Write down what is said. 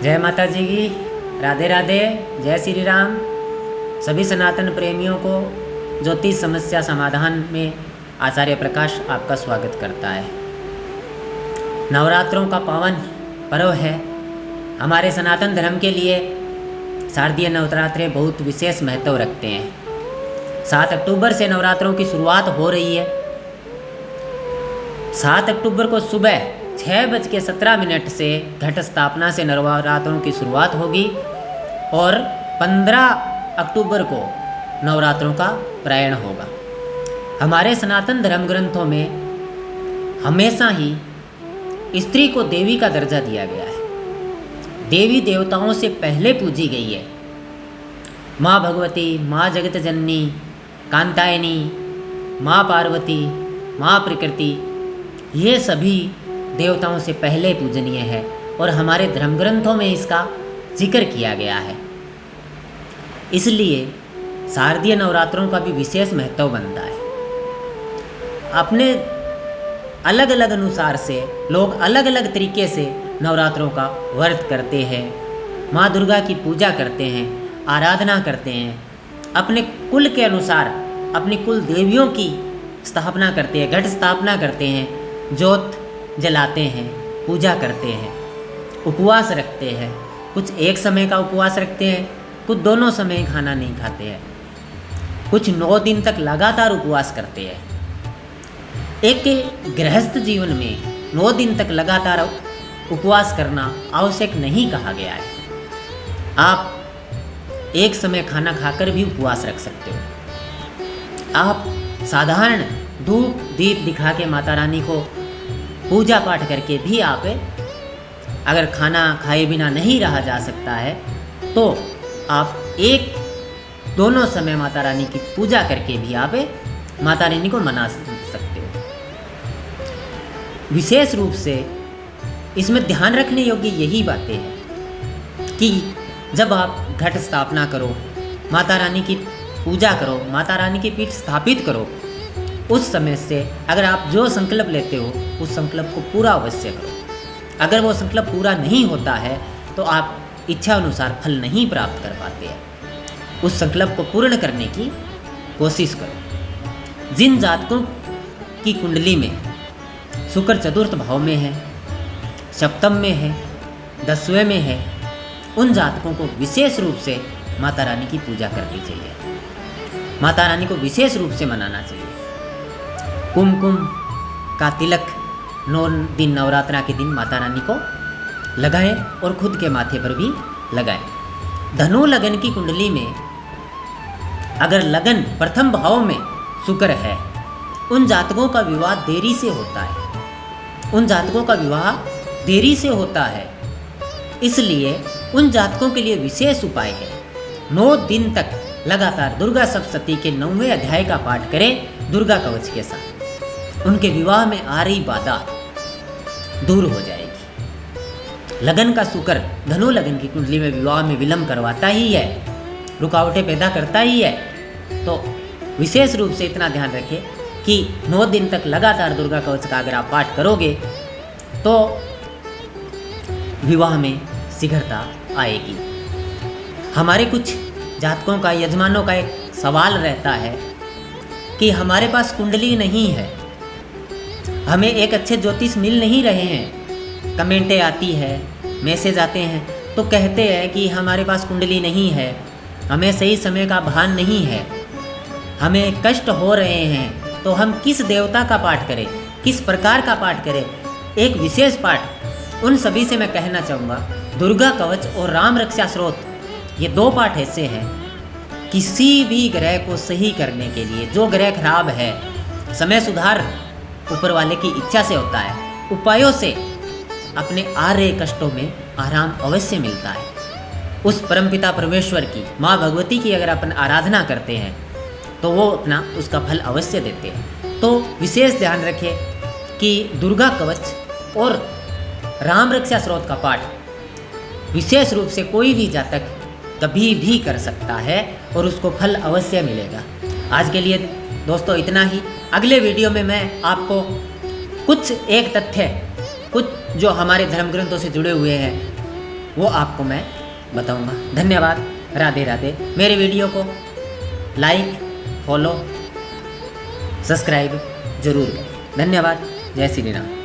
जय माता जी की। राधे राधे। जय श्री राम। सभी सनातन प्रेमियों को ज्योतिष समस्या समाधान में आचार्य प्रकाश आपका स्वागत करता है। नवरात्रों का पावन पर्व है। हमारे सनातन धर्म के लिए शारदीय नवरात्रे बहुत विशेष महत्व रखते हैं। 7 अक्टूबर से नवरात्रों की शुरुआत हो रही है। 7 अक्टूबर को सुबह 6:17 से घट स्थापना से नवरात्रों की शुरुआत होगी और 15 अक्टूबर को नवरात्रों का प्रायण होगा। हमारे सनातन धर्म ग्रंथों में हमेशा ही स्त्री को देवी का दर्जा दिया गया है। देवी देवताओं से पहले पूजी गई है। माँ भगवती, माँ जगत जननी, कांतायनी, माँ पार्वती, माँ प्रकृति, ये सभी देवताओं से पहले पूजनीय है और हमारे धर्म ग्रंथों में इसका जिक्र किया गया है। इसलिए शारदीय नवरात्रों का भी विशेष महत्व बनता है। अपने अलग अलग अनुसार से लोग अलग अलग तरीके से नवरात्रों का व्रत करते हैं, माँ दुर्गा की पूजा करते हैं, आराधना करते हैं, अपने कुल के अनुसार अपनी कुल देवियों की स्थापना करते हैं, घट स्थापना करते हैं, ज्योत जलाते हैं, पूजा करते हैं, उपवास रखते हैं। कुछ एक समय का उपवास रखते हैं, कुछ दोनों समय खाना नहीं खाते हैं, कुछ 9 दिन तक लगातार उपवास करते हैं। एक गृहस्थ जीवन में 9 दिन तक लगातार उपवास करना आवश्यक नहीं कहा गया है। आप एक समय खाना खाकर भी उपवास रख सकते हो। आप साधारण धूप दीप दिखा के माता रानी को पूजा पाठ करके भी आप, अगर खाना खाए बिना नहीं रहा जा सकता है तो आप दोनों समय माता रानी की पूजा करके भी आप माता रानी को मना सकते हो। विशेष रूप से इसमें ध्यान रखने योग्य यही बातें हैं कि जब आप घट स्थापना करो, माता रानी की पूजा करो, माता रानी की पीठ स्थापित करो, उस समय से अगर आप जो संकल्प लेते हो उस संकल्प को पूरा अवश्य करो। अगर वो संकल्प पूरा नहीं होता है तो आप इच्छा अनुसार फल नहीं प्राप्त कर पाते हैं। उस संकल्प को पूर्ण करने की कोशिश करो। जिन जातकों की कुंडली में शुक्र चतुर्थ भाव में है, सप्तम में है, 10वें में है, उन जातकों को विशेष रूप से माता रानी की पूजा करनी चाहिए। माता रानी को विशेष रूप से मनाना चाहिए। कुमकुम का तिलक 9 दिन नवरात्रा के दिन माता रानी को लगाएं और खुद के माथे पर भी लगाएं। धनु लगन की कुंडली में अगर लगन प्रथम भाव में शुक्र है, उन जातकों का विवाह देरी से होता है। उन जातकों का विवाह देरी से होता है, इसलिए उन जातकों के लिए विशेष उपाय है। 9 दिन तक लगातार दुर्गा सप्तशती के 9वें अध्याय का पाठ करें दुर्गा कवच के साथ। उनके विवाह में आ रही बाधा दूर हो जाएगी। लगन का शुक्र धनु लगन की कुंडली में विवाह में विलंब करवाता ही है, रुकावटें पैदा करता ही है। तो विशेष रूप से इतना ध्यान रखें कि 9 दिन तक लगातार दुर्गा कवच का अगर आप पाठ करोगे तो विवाह में शीघ्रता आएगी। हमारे कुछ जातकों का, यजमानों का एक सवाल रहता है कि हमारे पास कुंडली नहीं है, हमें एक अच्छे ज्योतिष मिल नहीं रहे हैं। कमेंटें आती है, मैसेज आते हैं तो कहते हैं कि हमारे पास कुंडली नहीं है, हमें सही समय का भान नहीं है, हमें कष्ट हो रहे हैं, तो हम किस देवता का पाठ करें, किस प्रकार का पाठ करें। एक विशेष पाठ उन सभी से मैं कहना चाहूँगा, दुर्गा कवच और राम रक्षा स्रोत, ये 2 पाठ ऐसे हैं किसी भी ग्रह को सही करने के लिए। जो ग्रह खराब है, समय सुधार ऊपर वाले की इच्छा से होता है, उपायों से अपने आ रहे कष्टों में आराम अवश्य मिलता है। उस परमपिता परमेश्वर की, माँ भगवती की अगर अपन आराधना करते हैं तो वो अपना उसका फल अवश्य देते हैं। तो विशेष ध्यान रखें कि दुर्गा कवच और राम रक्षा स्रोत का पाठ विशेष रूप से कोई भी जातक कभी भी कर सकता है और उसको फल अवश्य मिलेगा। आज के लिए दोस्तों इतना ही। अगले वीडियो में मैं आपको कुछ एक तथ्य, कुछ जो हमारे धर्म ग्रंथों से जुड़े हुए हैं वो आपको मैं बताऊंगा। धन्यवाद। राधे राधे। मेरे वीडियो को लाइक, फॉलो, सब्सक्राइब जरूर करें। धन्यवाद। जय श्री राम।